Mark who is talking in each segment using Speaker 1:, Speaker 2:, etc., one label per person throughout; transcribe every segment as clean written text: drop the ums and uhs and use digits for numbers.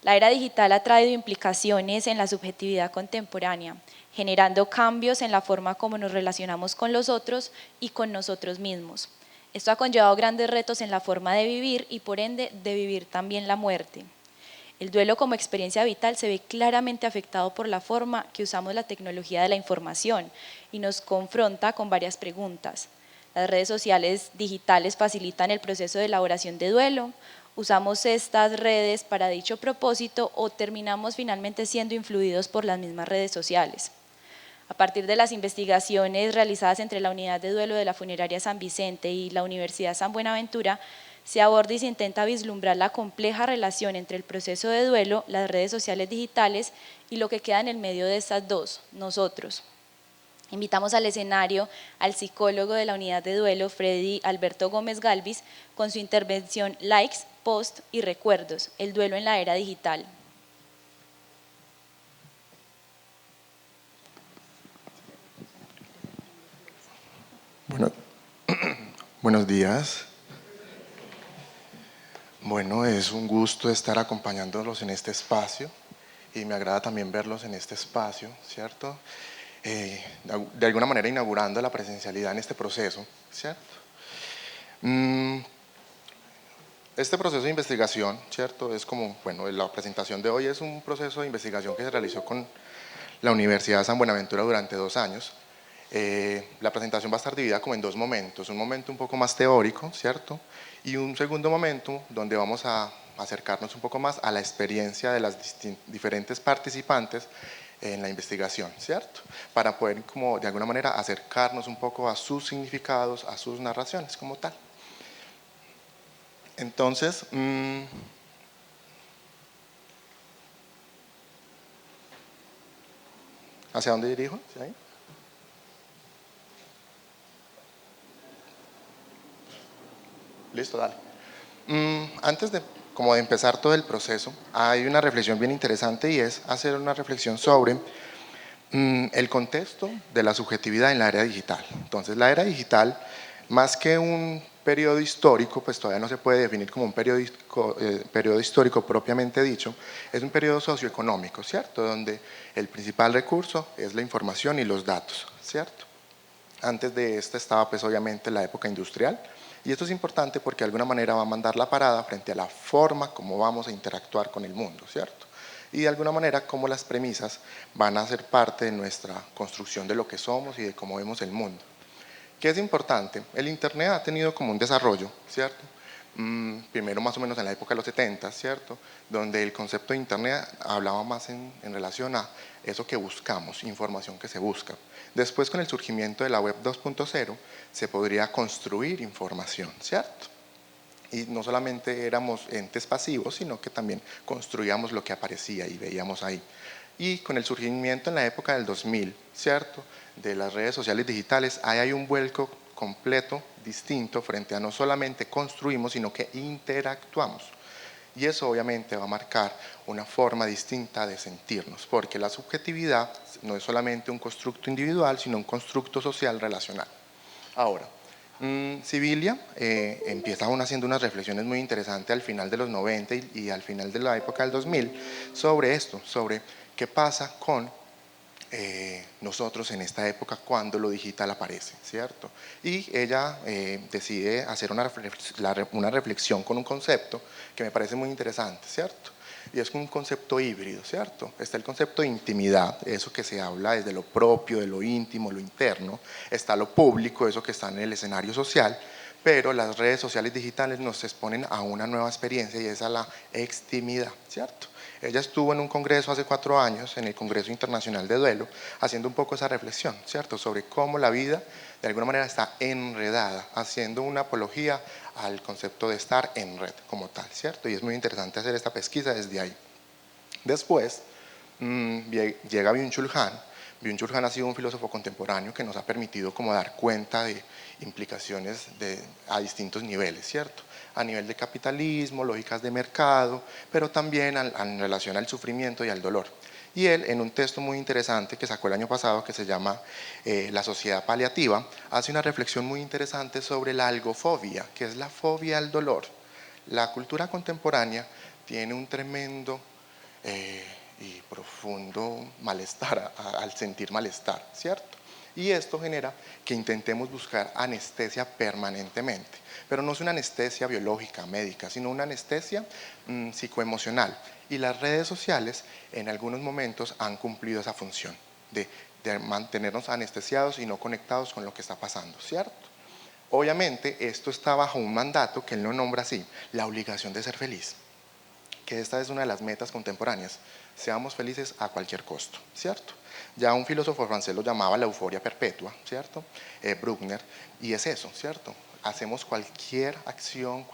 Speaker 1: La era digital ha traído implicaciones en la subjetividad contemporánea, generando cambios en la forma como nos relacionamos con los otros y con nosotros mismos. Esto ha conllevado grandes retos en la forma de vivir y por ende de vivir también la muerte. El duelo como experiencia vital se ve claramente afectado por la forma que usamos la tecnología de la información y nos confronta con varias preguntas. Las redes sociales digitales facilitan el proceso de elaboración de duelo. ¿Usamos estas redes para dicho propósito o terminamos finalmente siendo influidos por las mismas redes sociales? A partir de las investigaciones realizadas entre la Unidad de Duelo de la Funeraria San Vicente y la Universidad San Buenaventura, se aborda y se intenta vislumbrar la compleja relación entre el proceso de duelo, las redes sociales digitales y lo que queda en el medio de estas dos, nosotros. Invitamos al escenario al psicólogo de la Unidad de Duelo, Freddy Alberto Gómez Galvis, con su intervención Likes, Post y Recuerdos, el duelo en la era digital.
Speaker 2: Bueno, buenos días. Bueno, es un gusto estar acompañándolos en este espacio y me agrada también verlos en este espacio, ¿cierto? De alguna manera inaugurando la presencialidad en este proceso, ¿cierto? Este proceso de investigación, ¿cierto? Es como, bueno, la presentación de hoy es un proceso de investigación que se realizó con la Universidad de San Buenaventura durante 2 años. La presentación va a estar dividida como en 2 momentos, un momento un poco más teórico, ¿cierto? Y un segundo momento donde vamos a acercarnos un poco más a la experiencia de las diferentes participantes en la investigación, ¿cierto? Para poder como de alguna manera acercarnos un poco a sus significados, a sus narraciones como tal. Entonces, ¿hacia dónde dirijo? ¿Sí ahí? Listo, dale. Antes de empezar todo el proceso, hay una reflexión bien interesante y es hacer una reflexión sobre el contexto de la subjetividad en la era digital. Entonces, la era digital, más que un periodo histórico, pues todavía no se puede definir como un periodo histórico propiamente dicho, es un periodo socioeconómico, ¿cierto? Donde el principal recurso es la información y los datos, ¿cierto? Antes de esta estaba pues obviamente la época industrial, y esto es importante porque de alguna manera va a mandar la parada frente a la forma como vamos a interactuar con el mundo, ¿cierto? Y de alguna manera cómo las premisas van a ser parte de nuestra construcción de lo que somos y de cómo vemos el mundo. ¿Qué es importante? El Internet ha tenido como un desarrollo, ¿cierto? Primero más o menos en la época de los 70, ¿cierto? Donde el concepto de Internet hablaba más en relación a eso que buscamos, información que se busca. Después, con el surgimiento de la web 2.0, se podría construir información, ¿cierto? Y no solamente éramos entes pasivos, sino que también construíamos lo que aparecía y veíamos ahí. Y con el surgimiento en la época del 2000, ¿cierto?, de las redes sociales digitales, ahí hay un vuelco completo, distinto, frente a no solamente construimos, sino que interactuamos. Y eso obviamente va a marcar una forma distinta de sentirnos, porque la subjetividad no es solamente un constructo individual, sino un constructo social relacional. Ahora, Sibilia empieza aún haciendo unas reflexiones muy interesantes al final de los 90 y al final de la época del 2000 sobre esto, sobre qué pasa con nosotros en esta época cuando lo digital aparece, ¿cierto? Y ella decide hacer una reflexión con un concepto que me parece muy interesante, ¿cierto? Y es un concepto híbrido, ¿cierto? Está el concepto de intimidad, eso que se habla desde lo propio, de lo íntimo, lo interno. Está lo público, eso que está en el escenario social, pero las redes sociales digitales nos exponen a una nueva experiencia y es a la extimidad, ¿cierto? Ella estuvo en un congreso hace 4 años, en el Congreso Internacional de Duelo, haciendo un poco esa reflexión, ¿cierto?, sobre cómo la vida de alguna manera está enredada, haciendo una apología al concepto de estar en red como tal, ¿cierto? Y es muy interesante hacer esta pesquisa desde ahí. Después llega Byung-Chul Han. Byung-Chul Han ha sido un filósofo contemporáneo que nos ha permitido como dar cuenta de implicaciones a distintos niveles, ¿cierto? A nivel de capitalismo, lógicas de mercado, pero también en relación al sufrimiento y al dolor. Y él, en un texto muy interesante que sacó el año pasado, que se llama La sociedad paliativa, hace una reflexión muy interesante sobre la algofobia, que es la fobia al dolor. La cultura contemporánea tiene un tremendo y profundo malestar, al sentir malestar, ¿cierto? Y esto genera que intentemos buscar anestesia permanentemente, pero no es una anestesia biológica, médica, sino una anestesia psicoemocional. Y las redes sociales en algunos momentos han cumplido esa función de mantenernos anestesiados y no conectados con lo que está pasando, ¿cierto? Obviamente esto está bajo un mandato que él lo nombra así, la obligación de ser feliz, que esta es una de las metas contemporáneas, seamos felices a cualquier costo, ¿cierto? Ya un filósofo francés lo llamaba la euforia perpetua, ¿cierto? Bruckner, y es eso, ¿cierto? Hacemos cualquier acción,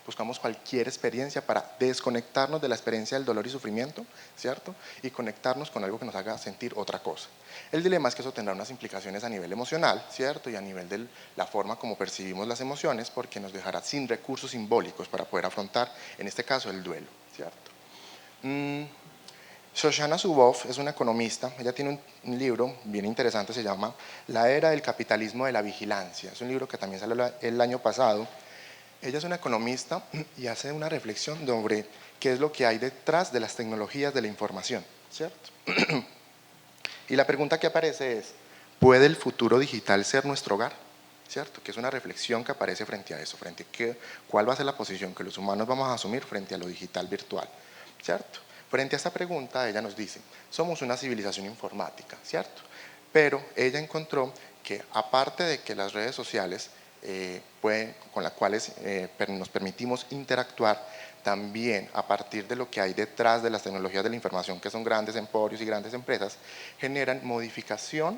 Speaker 2: buscamos cualquier experiencia para desconectarnos de la experiencia del dolor y sufrimiento, ¿cierto? Y conectarnos con algo que nos haga sentir otra cosa. El dilema es que eso tendrá unas implicaciones a nivel emocional, ¿cierto? Y a nivel de la forma como percibimos las emociones, porque nos dejará sin recursos simbólicos para poder afrontar, en este caso, el duelo, ¿cierto? Shoshana Zuboff es una economista, ella tiene un libro bien interesante, se llama La era del capitalismo de la vigilancia, es un libro que también salió el año pasado. Ella es una economista y hace una reflexión sobre qué es lo que hay detrás de las tecnologías de la información, ¿cierto? Y la pregunta que aparece es, ¿puede el futuro digital ser nuestro hogar? ¿Cierto? Que es una reflexión que aparece frente a eso, frente a cuál va a ser la posición que los humanos vamos a asumir frente a lo digital virtual, ¿cierto? Frente a esta pregunta, ella nos dice, somos una civilización informática, ¿cierto? Pero ella encontró que aparte de que las redes sociales con las cuales nos permitimos interactuar, también a partir de lo que hay detrás de las tecnologías de la información, que son grandes emporios y grandes empresas, generan modificación,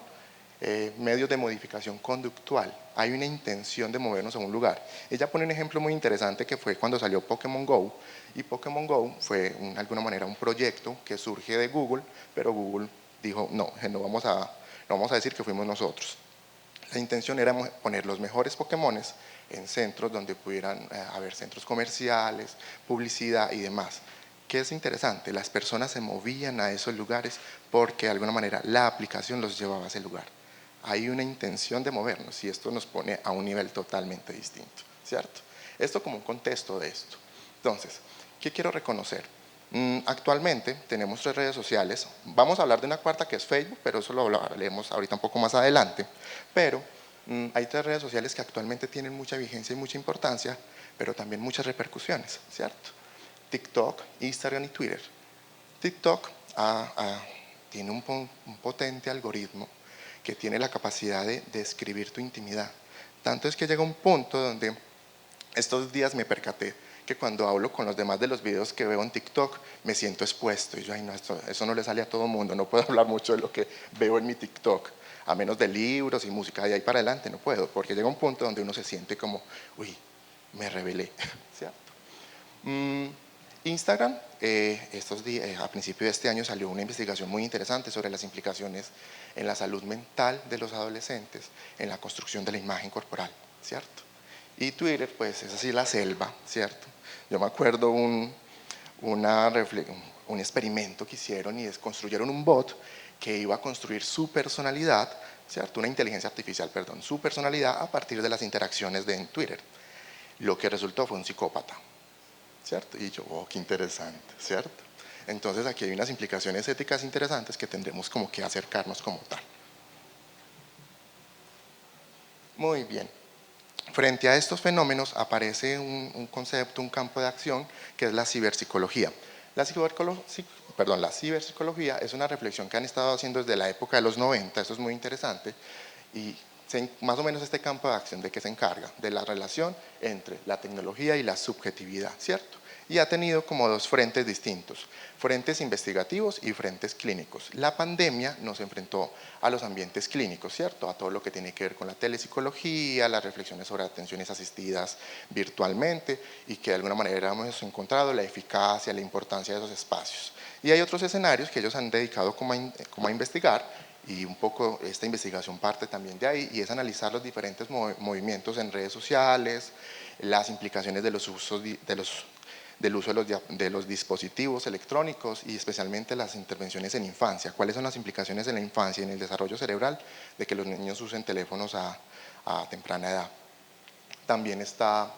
Speaker 2: medios de modificación conductual. Hay una intención de movernos a un lugar. Ella pone un ejemplo muy interesante que fue cuando salió Pokémon GO, y Pokémon GO fue de alguna manera un proyecto que surge de Google, pero Google dijo, no vamos a decir que fuimos nosotros. La intención era poner los mejores Pokémones en centros donde pudieran haber centros comerciales, publicidad y demás. ¿Qué es interesante? Las personas se movían a esos lugares porque de alguna manera la aplicación los llevaba a ese lugar. Hay una intención de movernos y esto nos pone a un nivel totalmente distinto, ¿cierto? Esto como un contexto de esto. Entonces, ¿qué quiero reconocer? Actualmente tenemos 3 redes sociales, vamos a hablar de una cuarta que es Facebook, pero eso lo hablaremos ahorita un poco más adelante, pero hay 3 redes sociales que actualmente tienen mucha vigencia y mucha importancia, pero también muchas repercusiones, ¿cierto? TikTok, Instagram y Twitter. TikTok tiene un potente algoritmo que tiene la capacidad de describir tu intimidad. Tanto es que llega un punto donde estos días me percaté que cuando hablo con los demás de los videos que veo en TikTok, me siento expuesto. Y yo, ay no, eso no le sale a todo el mundo, no puedo hablar mucho de lo que veo en mi TikTok, a menos de libros y música, de ahí para adelante no puedo, porque llega un punto donde uno se siente como, uy, me rebelé, ¿cierto? Instagram, estos días, a principios de este año salió una investigación muy interesante sobre las implicaciones en la salud mental de los adolescentes, en la construcción de la imagen corporal, ¿cierto? Y Twitter, pues es así la selva, ¿cierto? Yo me acuerdo un experimento que hicieron y construyeron un bot que iba a construir su personalidad, ¿cierto? Una inteligencia artificial, perdón, su personalidad a partir de las interacciones en Twitter. Lo que resultó fue un psicópata, ¿cierto? Y yo, oh, qué interesante, ¿cierto? Entonces aquí hay unas implicaciones éticas interesantes que tendremos como que acercarnos como tal. Muy bien. Frente a estos fenómenos aparece un concepto, un campo de acción que es la ciberpsicología. La ciberpsicología es una reflexión que han estado haciendo desde la época de los 90, eso es muy interesante, y más o menos este campo de acción de qué se encarga, de la relación entre la tecnología y la subjetividad, ¿cierto? Y ha tenido como 2 frentes distintos, frentes investigativos y frentes clínicos. La pandemia nos enfrentó a los ambientes clínicos, ¿cierto? A todo lo que tiene que ver con la telepsicología, las reflexiones sobre atenciones asistidas virtualmente y que de alguna manera hemos encontrado la eficacia, la importancia de esos espacios. Y hay otros escenarios que ellos han dedicado como a investigar y un poco esta investigación parte también de ahí y es analizar los diferentes movimientos en redes sociales, las implicaciones de los usos del uso de los dispositivos electrónicos y especialmente las intervenciones en infancia. ¿Cuáles son las implicaciones en la infancia y en el desarrollo cerebral de que los niños usen teléfonos a temprana edad? También está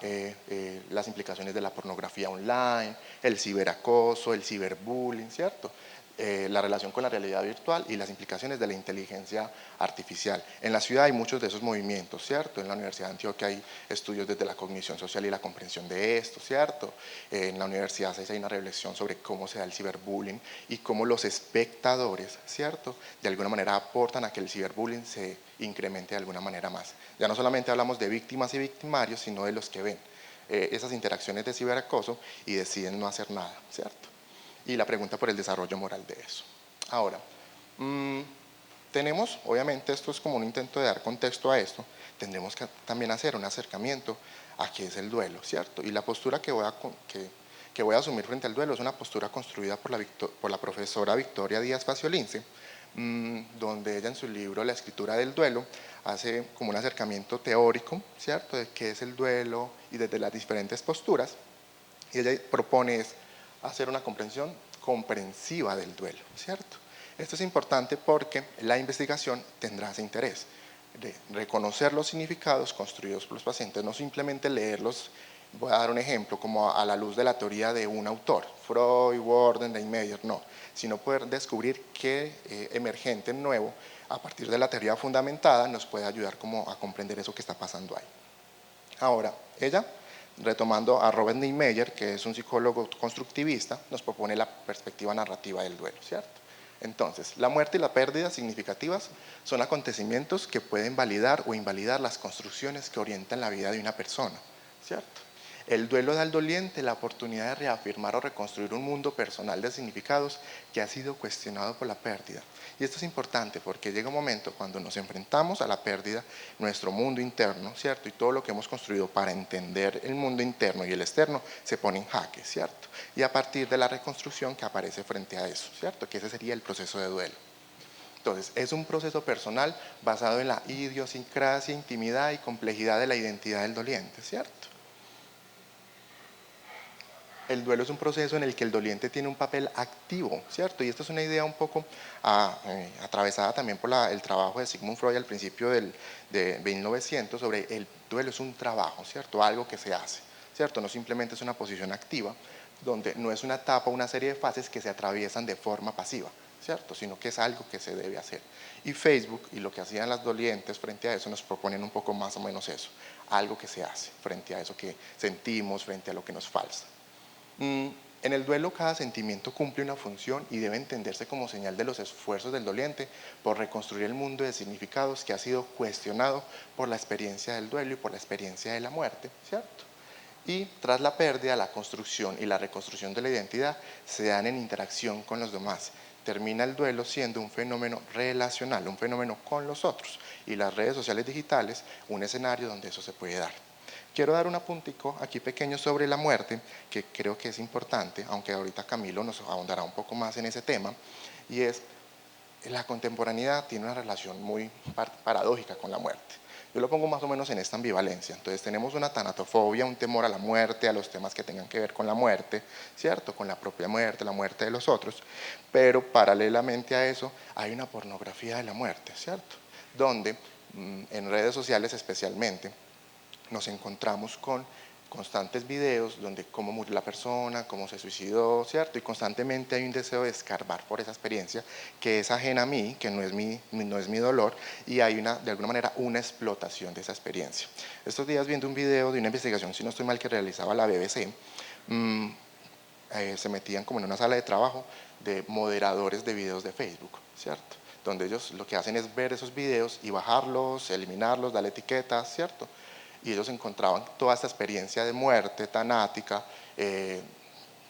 Speaker 2: las implicaciones de la pornografía online, el ciberacoso, el ciberbullying, ¿cierto? La relación con la realidad virtual y las implicaciones de la inteligencia artificial. En la ciudad hay muchos de esos movimientos, ¿cierto? En la Universidad de Antioquia hay estudios desde la cognición social y la comprensión de esto, ¿cierto? En la Universidad 6 hay una reflexión sobre cómo se da el ciberbullying y cómo los espectadores, ¿cierto? De alguna manera aportan a que el ciberbullying se incremente de alguna manera más. Ya no solamente hablamos de víctimas y victimarios, sino de los que ven esas interacciones de ciberacoso y deciden no hacer nada, ¿cierto? Y la pregunta por el desarrollo moral de eso. Ahora, tenemos, obviamente esto es como un intento de dar contexto a esto, tendremos que también hacer un acercamiento a qué es el duelo, ¿cierto? Y la postura que voy a asumir frente al duelo es una postura construida por la profesora Victoria Díaz Faciolince, donde ella en su libro La escritura del duelo hace como un acercamiento teórico, ¿cierto?, de qué es el duelo y desde las diferentes posturas, y ella propone hacer una comprensión comprensiva del duelo, ¿cierto? Esto es importante porque la investigación tendrá ese interés de reconocer los significados construidos por los pacientes, no simplemente leerlos. Voy a dar un ejemplo, como a la luz de la teoría de un autor, Freud, Worden, Niemeyer, no, sino poder descubrir qué emergente nuevo, a partir de la teoría fundamentada, nos puede ayudar como a comprender eso que está pasando ahí. Ahora, ella, retomando a Robert Niemeyer, que es un psicólogo constructivista, nos propone la perspectiva narrativa del duelo, ¿cierto? Entonces, la muerte y la pérdida significativas son acontecimientos que pueden validar o invalidar las construcciones que orientan la vida de una persona, ¿cierto? El duelo da al doliente la oportunidad de reafirmar o reconstruir un mundo personal de significados que ha sido cuestionado por la pérdida. Y esto es importante porque llega un momento cuando nos enfrentamos a la pérdida, nuestro mundo interno, ¿cierto? Y todo lo que hemos construido para entender el mundo interno y el externo se pone en jaque, ¿cierto? Y a partir de la reconstrucción que aparece frente a eso, ¿cierto? Que ese sería el proceso de duelo. Entonces, es un proceso personal basado en la idiosincrasia, intimidad y complejidad de la identidad del doliente, ¿cierto? El duelo es un proceso en el que el doliente tiene un papel activo, ¿cierto? Y esta es una idea un poco atravesada también por el trabajo de Sigmund Freud al principio de 1900 sobre el duelo es un trabajo, ¿cierto? Algo que se hace, ¿cierto? No simplemente es una posición activa, donde no es una etapa o una serie de fases que se atraviesan de forma pasiva, ¿cierto? Sino que es algo que se debe hacer. Y Facebook y lo que hacían las dolientes frente a eso nos proponen un poco más o menos eso, algo que se hace frente a eso que sentimos, frente a lo que nos falta. En el duelo cada sentimiento cumple una función y debe entenderse como señal de los esfuerzos del doliente por reconstruir el mundo de significados que ha sido cuestionado por la experiencia del duelo y por la experiencia de la muerte, ¿cierto? Y tras la pérdida, la construcción y la reconstrucción de la identidad se dan en interacción con los demás. Termina el duelo siendo un fenómeno relacional, un fenómeno con los otros, y las redes sociales digitales un escenario donde eso se puede dar. Quiero dar un apuntico aquí pequeño sobre la muerte, que creo que es importante, aunque ahorita Camilo nos ahondará un poco más en ese tema, y es la contemporaneidad tiene una relación muy paradójica con la muerte. Yo lo pongo más o menos en esta ambivalencia. Entonces tenemos una tanatofobia, un temor a la muerte, a los temas que tengan que ver con la muerte, ¿cierto? Con la propia muerte, la muerte de los otros, pero paralelamente a eso hay una pornografía de la muerte, ¿cierto? Donde en redes sociales especialmente nos encontramos con constantes videos donde cómo murió la persona, cómo se suicidó, ¿cierto? Y constantemente hay un deseo de escarbar por esa experiencia que es ajena a mí, que no es mi dolor, y hay de alguna manera una explotación de esa experiencia. Estos días viendo un video de una investigación, si no estoy mal, que realizaba la BBC, se metían como en una sala de trabajo de moderadores de videos de Facebook, ¿cierto? Donde ellos lo que hacen es ver esos videos y bajarlos, eliminarlos, darle etiquetas, ¿cierto? Y ellos encontraban toda esta experiencia de muerte tanática,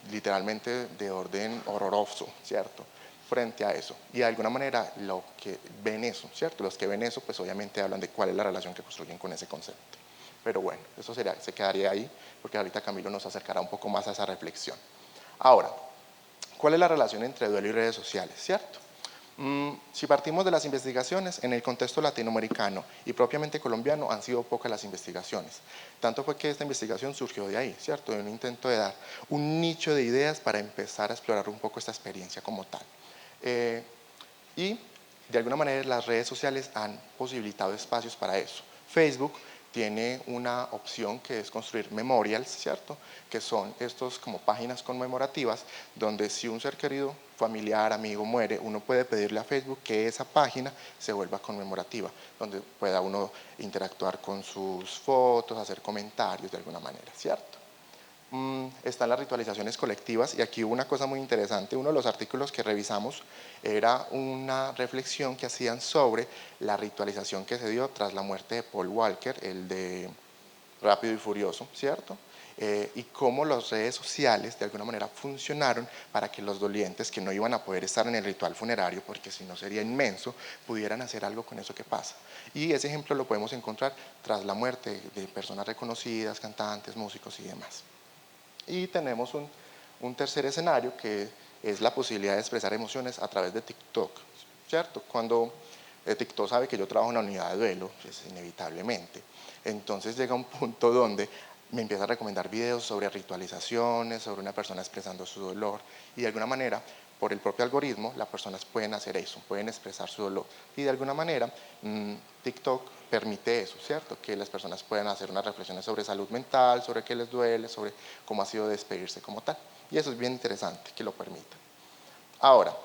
Speaker 2: literalmente de orden horroroso, ¿cierto? Frente a eso. Y de alguna manera, lo que ven eso, ¿cierto? Los que ven eso, pues obviamente hablan de cuál es la relación que construyen con ese concepto. Pero bueno, eso se quedaría ahí, porque ahorita Camilo nos acercará un poco más a esa reflexión. Ahora, ¿cuál es la relación entre duelo y redes sociales, cierto? Si partimos de las investigaciones, en el contexto latinoamericano y propiamente colombiano han sido pocas las investigaciones. Tanto fue que esta investigación surgió de ahí, ¿cierto? De un intento de dar un nicho de ideas para empezar a explorar un poco esta experiencia como tal. Y de alguna manera las redes sociales han posibilitado espacios para eso. Facebook tiene una opción que es construir memorials, ¿cierto? Que son estos como páginas conmemorativas donde si un ser querido, familiar, amigo muere, uno puede pedirle a Facebook que esa página se vuelva conmemorativa, donde pueda uno interactuar con sus fotos, hacer comentarios de alguna manera, ¿cierto? Están las ritualizaciones colectivas y aquí hubo una cosa muy interesante. Uno de los artículos que revisamos era una reflexión que hacían sobre la ritualización que se dio tras la muerte de Paul Walker, el de Rápido y Furioso, ¿cierto? Y cómo las redes sociales de alguna manera funcionaron para que los dolientes que no iban a poder estar en el ritual funerario, porque si no sería inmenso, pudieran hacer algo con eso que pasa. Y ese ejemplo lo podemos encontrar tras la muerte de personas reconocidas, cantantes, músicos y demás. Y tenemos un tercer escenario que es la posibilidad de expresar emociones a través de TikTok, ¿cierto? Cuando TikTok sabe que yo trabajo en la unidad de duelo, pues inevitablemente. Entonces llega un punto donde me empieza a recomendar videos sobre ritualizaciones, sobre una persona expresando su dolor y de alguna manera, por el propio algoritmo, las personas pueden hacer eso, pueden expresar su dolor y de alguna manera TikTok permite eso, ¿cierto? Que las personas puedan hacer unas reflexiones sobre salud mental, sobre qué les duele, sobre cómo ha sido despedirse como tal. Y eso es bien interesante que lo permita. Ahora,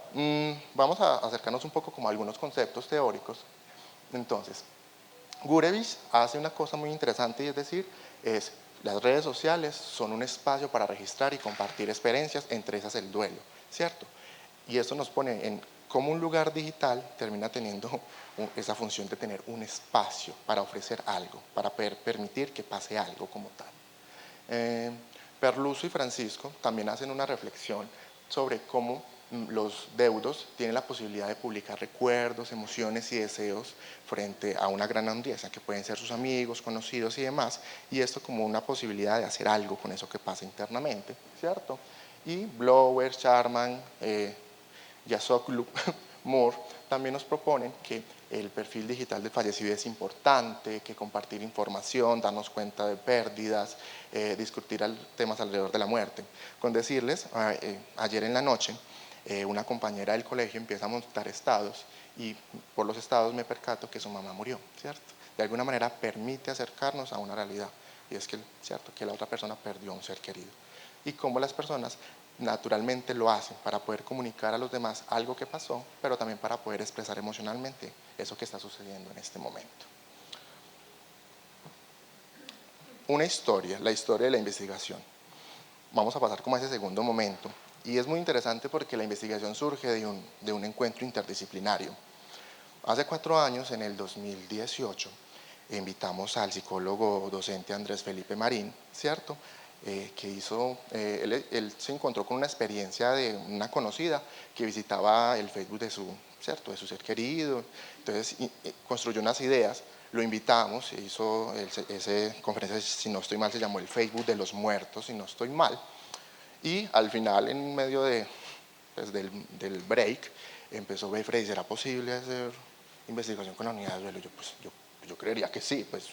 Speaker 2: vamos a acercarnos un poco como a algunos conceptos teóricos. Entonces, Gurevich hace una cosa muy interesante y es decir, las redes sociales son un espacio para registrar y compartir experiencias, entre esas el duelo, ¿cierto? Y eso nos pone en cómo un lugar digital termina teniendo esa función de tener un espacio para ofrecer algo, para permitir que pase algo como tal. Perluso y Francisco también hacen una reflexión sobre cómo los deudos tienen la posibilidad de publicar recuerdos, emociones y deseos frente a una gran audiencia, que pueden ser sus amigos, conocidos y demás, y esto como una posibilidad de hacer algo con eso que pasa internamente, ¿cierto? Y Blower, Charman, Yasoklu, Moore, también nos proponen que el perfil digital del fallecido es importante, que compartir información, darnos cuenta de pérdidas, discutir temas alrededor de la muerte. Con decirles, ayer en la noche, una compañera del colegio empieza a montar estados y por los estados me percato que su mamá murió, ¿cierto? De alguna manera permite acercarnos a una realidad y es que, ¿cierto?, que la otra persona perdió a un ser querido. Y cómo las personas naturalmente lo hacen para poder comunicar a los demás algo que pasó, pero también para poder expresar emocionalmente eso que está sucediendo en este momento. Una historia, la historia de la investigación. Vamos a pasar como a ese segundo momento. Y es muy interesante porque la investigación surge de un encuentro interdisciplinario. Hace 4 años, en el 2018, invitamos al psicólogo docente Andrés Felipe Marín, ¿cierto?, que hizo, él se encontró con una experiencia de una conocida que visitaba el Facebook de su, ¿cierto?, de su ser querido, entonces construyó unas ideas, lo invitamos, hizo esa conferencia, si no estoy mal, se llamó el Facebook de los muertos, si no estoy mal, y al final, en medio pues, del break, empezó a ver, Freddy, ¿será posible hacer investigación con la unidad de duelo? Yo creería que sí, pues,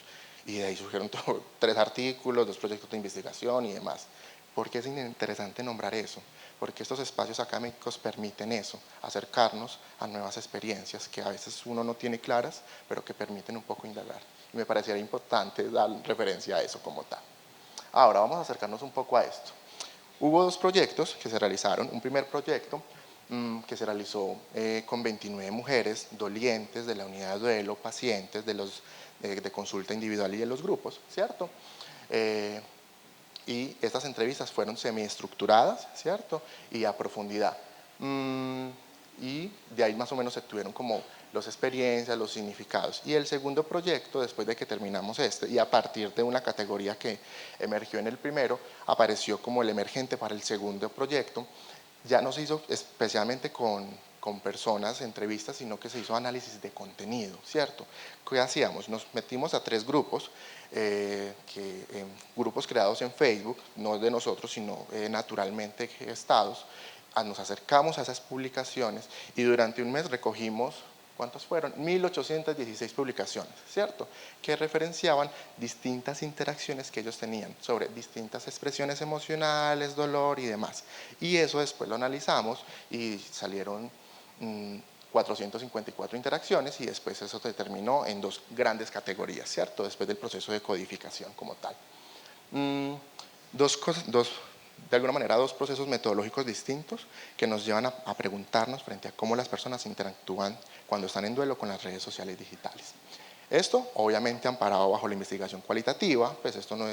Speaker 2: y de ahí surgieron 3 artículos, 2 proyectos de investigación y demás. ¿Por qué es interesante nombrar eso? Porque estos espacios académicos permiten eso, acercarnos a nuevas experiencias que a veces uno no tiene claras, pero que permiten un poco indagar. Y me parecería importante dar referencia a eso como tal. Ahora vamos a acercarnos un poco a esto. Hubo 2 proyectos que se realizaron. Un primer proyecto que se realizó con 29 mujeres dolientes de la unidad de duelo, pacientes de consulta individual y de los grupos, ¿cierto? Y estas entrevistas fueron semiestructuradas, ¿cierto? Y a profundidad. Y de ahí más o menos se tuvieron como las experiencias, los significados. Y el segundo proyecto, después de que terminamos este, y a partir de una categoría que emergió en el primero, apareció como el emergente para el segundo proyecto. Ya no se hizo especialmente con personas, entrevistas, sino que se hizo análisis de contenido, ¿cierto? ¿Qué hacíamos? Nos metimos a 3 grupos, grupos creados en Facebook, no de nosotros, sino naturalmente gestados. Nos acercamos a esas publicaciones y durante un mes recogimos, ¿cuántos fueron? 1816 publicaciones, ¿cierto? Que referenciaban distintas interacciones que ellos tenían sobre distintas expresiones emocionales, dolor y demás. Y eso después lo analizamos y salieron 454 interacciones y después eso se terminó en dos grandes categorías, ¿cierto? Después del proceso de codificación como tal. De alguna manera, dos procesos metodológicos distintos que nos llevan a preguntarnos frente a cómo las personas interactúan cuando están en duelo con las redes sociales digitales. Esto, obviamente, amparado bajo la investigación cualitativa, pues esto no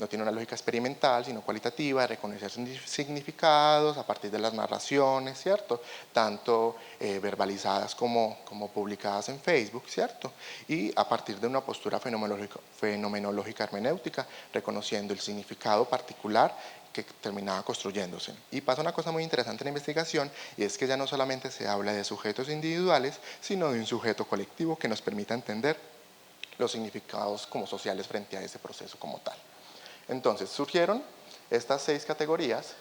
Speaker 2: tiene una lógica experimental, sino cualitativa, de reconocer significados a partir de las narraciones, ¿cierto? Tanto verbalizadas como publicadas en Facebook, ¿cierto? Y a partir de una postura fenomenológica hermenéutica, reconociendo el significado particular que terminaba construyéndose. Y pasa una cosa muy interesante en la investigación, y es que ya no solamente se habla de sujetos individuales, sino de un sujeto colectivo que nos permita entender los significados como sociales frente a ese proceso como tal. Entonces, surgieron estas 6 categorías,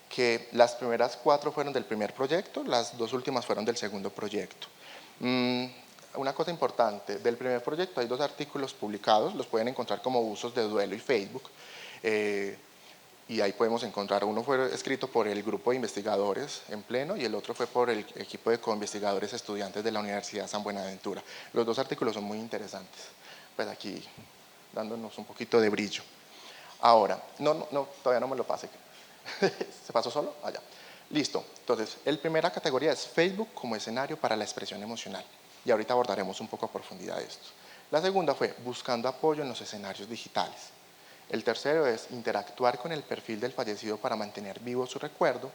Speaker 2: que las primeras 4 fueron del primer proyecto, las 2 últimas fueron del segundo proyecto. Una cosa importante, del primer proyecto hay 2 artículos publicados, los pueden encontrar como usos de duelo y Facebook, y ahí podemos encontrar, uno fue escrito por el grupo de investigadores en pleno y el otro fue por el equipo de co-investigadores estudiantes de la Universidad San Buenaventura. Los 2 artículos son muy interesantes, pues aquí dándonos un poquito de brillo. Ahora, todavía no me lo pase. ¿Se pasó solo? Allá. Listo. Entonces, la primera categoría es Facebook como escenario para la expresión emocional. Y ahorita abordaremos un poco a profundidad esto. La segunda fue buscando apoyo en los escenarios digitales. El tercero es interactuar con el perfil del fallecido para mantener vivo su recuerdo.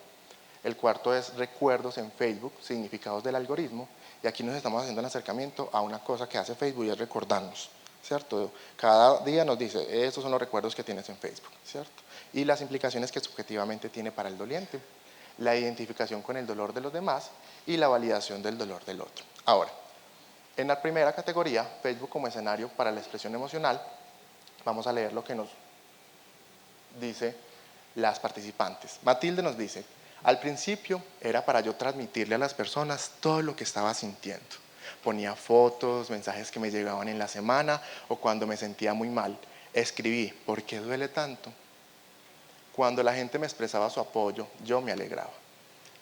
Speaker 2: El cuarto es recuerdos en Facebook, significados del algoritmo. Y aquí nos estamos haciendo un acercamiento a una cosa que hace Facebook y es recordarnos, ¿cierto? Cada día nos dice, estos son los recuerdos que tienes en Facebook, ¿cierto? Y las implicaciones que subjetivamente tiene para el doliente, la identificación con el dolor de los demás y la validación del dolor del otro. Ahora, en la primera categoría, Facebook como escenario para la expresión emocional, vamos a leer lo que nos dice las participantes. Matilde nos dice, al principio era para yo transmitirle a las personas todo lo que estaba sintiendo. Ponía fotos, mensajes que me llegaban en la semana o cuando me sentía muy mal. Escribí, ¿por qué duele tanto? Cuando la gente me expresaba su apoyo, yo me alegraba.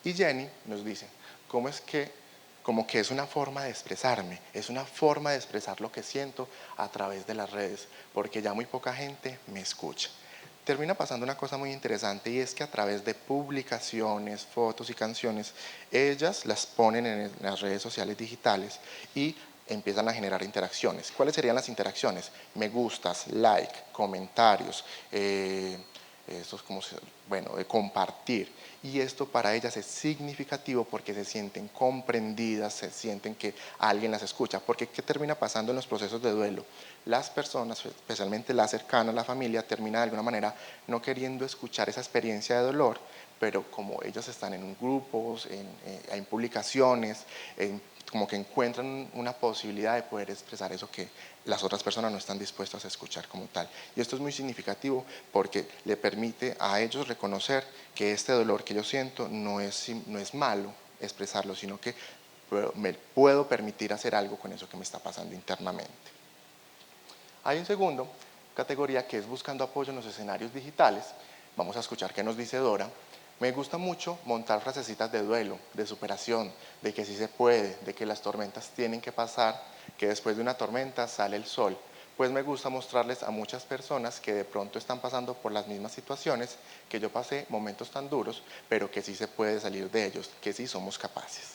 Speaker 2: Y Jenny nos dice, como que es una forma de expresarme, es una forma de expresar lo que siento a través de las redes, porque ya muy poca gente me escucha. Termina pasando una cosa muy interesante y es que a través de publicaciones, fotos y canciones, ellas las ponen en las redes sociales digitales y empiezan a generar interacciones. ¿Cuáles serían las interacciones? Me gustas, like, comentarios, eso es como, bueno, de compartir. Y esto para ellas es significativo porque se sienten comprendidas, se sienten que alguien las escucha. Porque ¿qué termina pasando en los procesos de duelo? Las personas, especialmente las cercanas, la familia, termina de alguna manera no queriendo escuchar esa experiencia de dolor, pero como ellos están en grupos, en publicaciones, como que encuentran una posibilidad de poder expresar eso que las otras personas no están dispuestas a escuchar como tal. Y esto es muy significativo porque le permite a ellos reconocer que este dolor que yo siento no es malo expresarlo, sino que me puedo permitir hacer algo con eso que me está pasando internamente. Hay un segundo categoría que es buscando apoyo en los escenarios digitales. Vamos a escuchar qué nos dice Dora. Me gusta mucho montar frasecitas de duelo, de superación, de que sí se puede, de que las tormentas tienen que pasar, que después de una tormenta sale el sol. Pues me gusta mostrarles a muchas personas que de pronto están pasando por las mismas situaciones que yo pasé, momentos tan duros, pero que sí se puede salir de ellos, que sí somos capaces.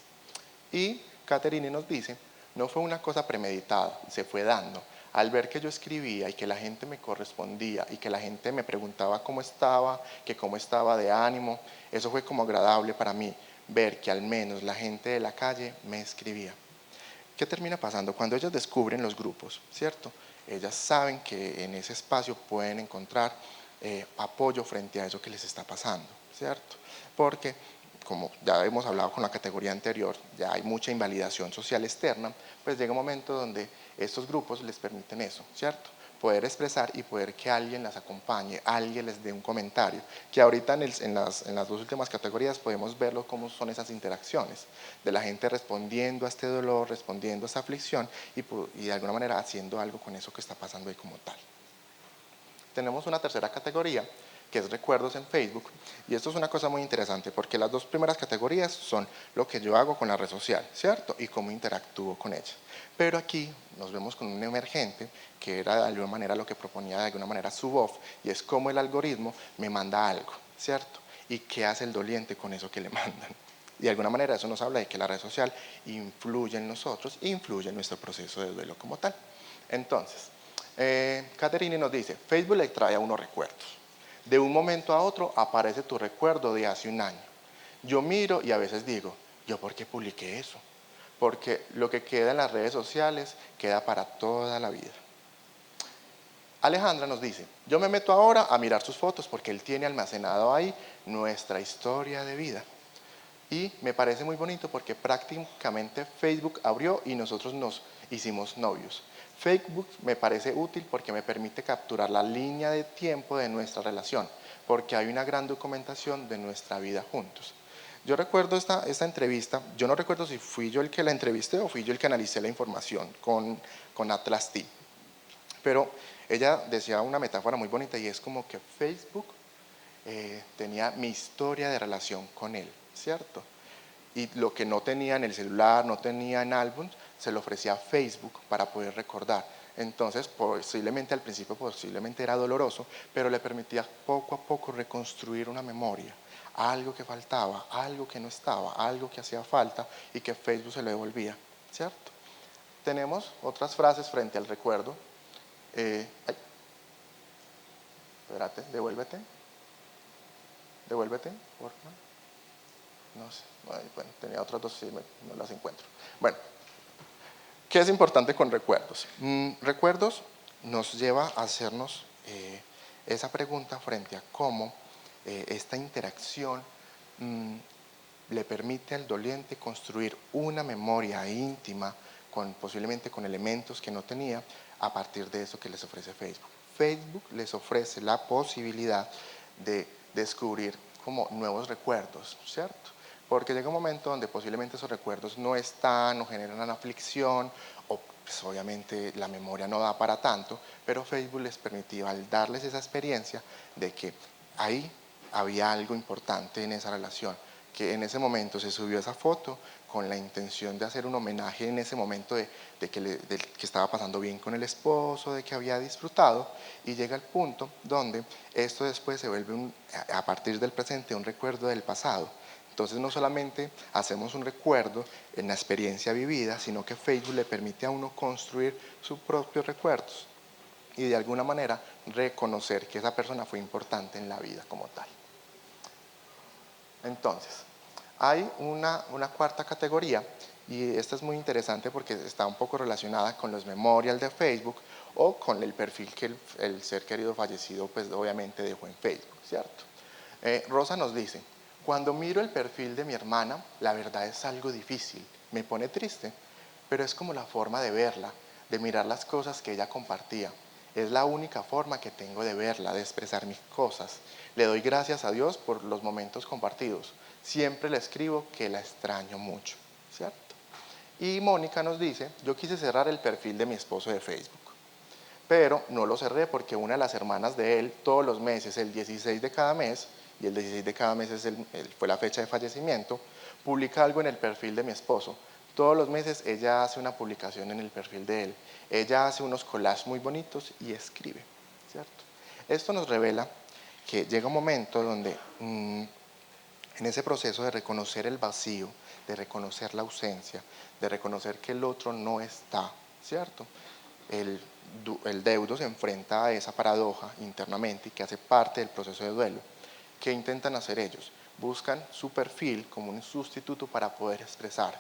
Speaker 2: Y Catherine nos dice, no fue una cosa premeditada, se fue dando. Al ver que yo escribía y que la gente me correspondía y que la gente me preguntaba cómo estaba, que cómo estaba de ánimo, eso fue como agradable para mí, ver que al menos la gente de la calle me escribía. ¿Qué termina pasando? Cuando ellas descubren los grupos, ¿cierto? Ellas saben que en ese espacio pueden encontrar apoyo frente a eso que les está pasando, ¿cierto? Porque como ya hemos hablado con la categoría anterior, ya hay mucha invalidación social externa, pues llega un momento donde estos grupos les permiten eso, ¿cierto? Poder expresar y poder que alguien las acompañe, alguien les dé un comentario, que ahorita en las 2 últimas categorías podemos verlo cómo son esas interacciones, de la gente respondiendo a este dolor, respondiendo a esta aflicción y de alguna manera haciendo algo con eso que está pasando ahí como tal. Tenemos una tercera categoría, que que es recuerdos en Facebook. Y esto es una cosa muy interesante porque las dos primeras categorías son lo que yo hago con la red social, ¿cierto? Y cómo interactúo con ella. Pero aquí nos vemos con un emergente que era de alguna manera lo que proponía de alguna manera Zuboff, y es cómo el algoritmo me manda algo, ¿cierto? Y qué hace el doliente con eso que le mandan. Y de alguna manera eso nos habla de que la red social influye en nosotros, influye en nuestro proceso de duelo como tal. Entonces, Caterine nos dice, Facebook le trae a uno recuerdos. De un momento a otro aparece tu recuerdo de hace un año. Yo miro y a veces digo, ¿yo por qué publiqué eso? Porque lo que queda en las redes sociales queda para toda la vida. Alejandra nos dice, yo me meto ahora a mirar sus fotos porque él tiene almacenado ahí nuestra historia de vida. Y me parece muy bonito porque prácticamente Facebook abrió y nosotros nos hicimos novios. Facebook me parece útil porque me permite capturar la línea de tiempo de nuestra relación, porque hay una gran documentación de nuestra vida juntos. Yo recuerdo esta entrevista, yo no recuerdo si fui yo el que la entrevisté o fui yo el que analicé la información con Atlas Team, pero ella decía una metáfora muy bonita y es como que Facebook tenía mi historia de relación con él, ¿cierto? Y lo que no tenía en el celular, no tenía en álbum, se lo ofrecía a Facebook para poder recordar. Entonces, posiblemente al principio posiblemente era doloroso, pero le permitía poco a poco reconstruir una memoria, algo que faltaba, algo que no estaba, algo que hacía falta y que Facebook se le devolvía, ¿cierto? Tenemos otras frases frente al recuerdo. Ay, espérate, devuélvete, por favor. No sé, bueno, tenía otras dos, sí, no las encuentro. Bueno, ¿qué es importante con recuerdos? Recuerdos nos lleva a hacernos esa pregunta frente a cómo esta interacción le permite al doliente construir una memoria íntima, posiblemente con elementos que no tenía, a partir de eso que les ofrece Facebook. Facebook les ofrece la posibilidad de descubrir como nuevos recuerdos, ¿cierto? Porque llega un momento donde posiblemente esos recuerdos no están o generan una aflicción o pues obviamente la memoria no da para tanto, pero Facebook les permitía, al darles esa experiencia de que ahí había algo importante en esa relación, que en ese momento se subió esa foto con la intención de hacer un homenaje en ese momento de que estaba pasando bien con el esposo, de que había disfrutado, y llega el punto donde esto después se vuelve, a partir del presente, un recuerdo del pasado. Entonces no solamente hacemos un recuerdo en la experiencia vivida, sino que Facebook le permite a uno construir sus propios recuerdos y de alguna manera reconocer que esa persona fue importante en la vida como tal. Entonces, hay una cuarta categoría y esta es muy interesante porque está un poco relacionada con los memorials de Facebook o con el perfil que el ser querido fallecido pues obviamente dejó en Facebook, ¿cierto? Rosa nos dice, cuando miro el perfil de mi hermana, la verdad es algo difícil, me pone triste, pero es como la forma de verla, de mirar las cosas que ella compartía. Es la única forma que tengo de verla, de expresar mis cosas. Le doy gracias a Dios por los momentos compartidos. Siempre le escribo que la extraño mucho, ¿cierto? Y Mónica nos dice, yo quise cerrar el perfil de mi esposo de Facebook, pero no lo cerré porque una de las hermanas de él, todos los meses, el 16 de cada mes, y el 16 de cada mes fue la fecha de fallecimiento, publica algo en el perfil de mi esposo. Todos los meses ella hace una publicación en el perfil de él. Ella hace unos collages muy bonitos y escribe, ¿cierto? Esto nos revela que llega un momento donde en ese proceso de reconocer el vacío, de reconocer la ausencia, de reconocer que el otro no está, ¿cierto? El deudo se enfrenta a esa paradoja internamente y que hace parte del proceso de duelo. ¿Qué intentan hacer ellos? Buscan su perfil como un sustituto para poder expresar.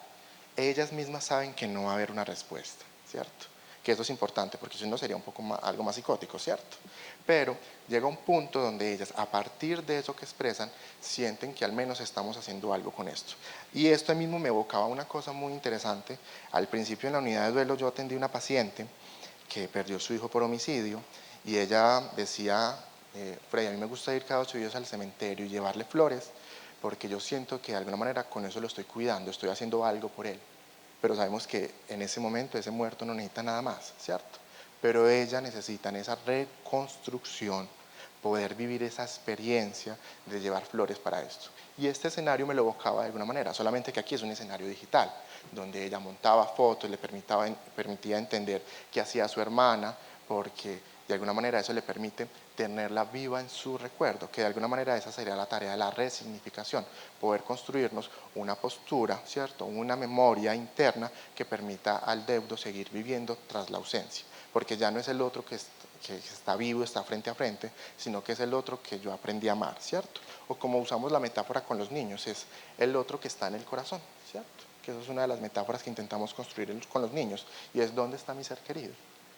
Speaker 2: Ellas mismas saben que no va a haber una respuesta, ¿cierto? Que eso es importante porque si no sería un poco algo más psicótico, ¿cierto? Pero llega un punto donde ellas, a partir de eso que expresan, sienten que al menos estamos haciendo algo con esto. Y esto mismo me evocaba una cosa muy interesante. Al principio en la unidad de duelo yo atendí a una paciente que perdió a su hijo por homicidio y ella decía, Freddy, a mí me gusta ir cada 8 días al cementerio y llevarle flores porque yo siento que de alguna manera con eso lo estoy cuidando, estoy haciendo algo por él. Pero sabemos que en ese momento ese muerto no necesita nada más, ¿cierto? Pero ella necesita esa reconstrucción poder vivir esa experiencia de llevar flores para esto. Y este escenario me lo evocaba de alguna manera, solamente que aquí es un escenario digital, donde ella montaba fotos, le permitía entender qué hacía su hermana, porque de alguna manera eso le permite tenerla viva en su recuerdo, que de alguna manera esa sería la tarea de la resignificación, poder construirnos una postura, ¿cierto? Una memoria interna que permita al deudo seguir viviendo tras la ausencia, porque ya no es el otro que está vivo, está frente a frente, sino que es el otro que yo aprendí a amar, ¿cierto? O como usamos la metáfora con los niños, es el otro que está en el corazón, ¿cierto? Que eso es una de las metáforas que intentamos construir con los niños, y es ¿dónde está mi ser querido?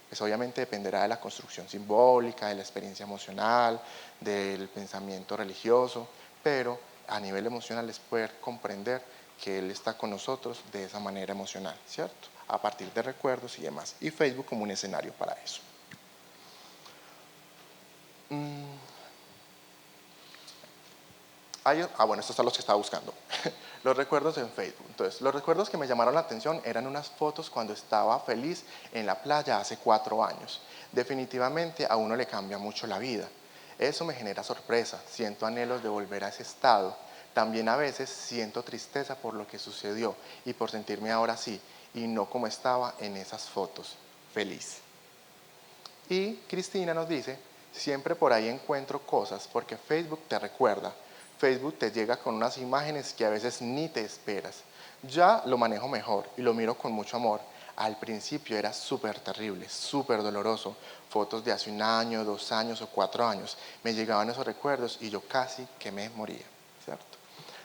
Speaker 2: Pues obviamente dependerá de la construcción simbólica, de la experiencia emocional, del pensamiento religioso, pero a nivel emocional es poder comprender que Él está con nosotros de esa manera emocional, ¿cierto? A partir de recuerdos y demás. Y Facebook como un escenario para eso. Bueno, estos son los que estaba buscando. Los recuerdos en Facebook. Entonces, los recuerdos que me llamaron la atención eran unas fotos cuando estaba feliz en la playa hace 4 años. Definitivamente a uno le cambia mucho la vida. Eso me genera sorpresa, siento anhelos de volver a ese estado. También a veces siento tristeza por lo que sucedió y por sentirme ahora sí y no como estaba en esas fotos, feliz. Y Cristina nos dice, siempre por ahí encuentro cosas porque Facebook te recuerda. Facebook te llega con unas imágenes que a veces ni te esperas. Ya lo manejo mejor y lo miro con mucho amor. Al principio era súper terrible, súper doloroso. Fotos de hace 1 año, 2 años o 4 años. Me llegaban esos recuerdos y yo casi que me moría, ¿cierto?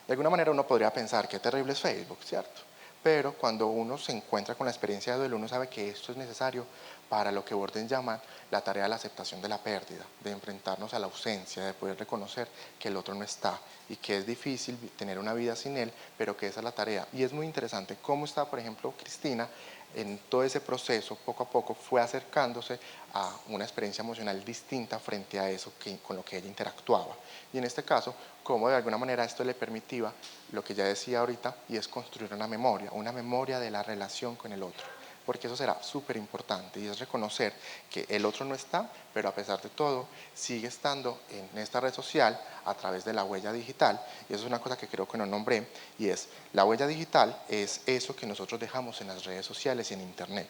Speaker 2: De alguna manera uno podría pensar qué terrible es Facebook, ¿cierto? Pero cuando uno se encuentra con la experiencia de duelo, uno sabe que esto es necesario para lo que Borden llama la tarea de la aceptación de la pérdida, de enfrentarnos a la ausencia, de poder reconocer que el otro no está y que es difícil tener una vida sin él, pero que esa es la tarea. Y es muy interesante cómo está, por ejemplo, Cristina en todo ese proceso, poco a poco, fue acercándose a una experiencia emocional distinta frente a eso con lo que ella interactuaba. Y en este caso, cómo de alguna manera esto le permitía lo que ya decía ahorita, y es construir una memoria de la relación con el otro, porque eso será súper importante, y es reconocer que el otro no está, pero a pesar de todo, sigue estando en esta red social a través de la huella digital, y eso es una cosa que creo que no nombré, y es, la huella digital es eso que nosotros dejamos en las redes sociales y en internet,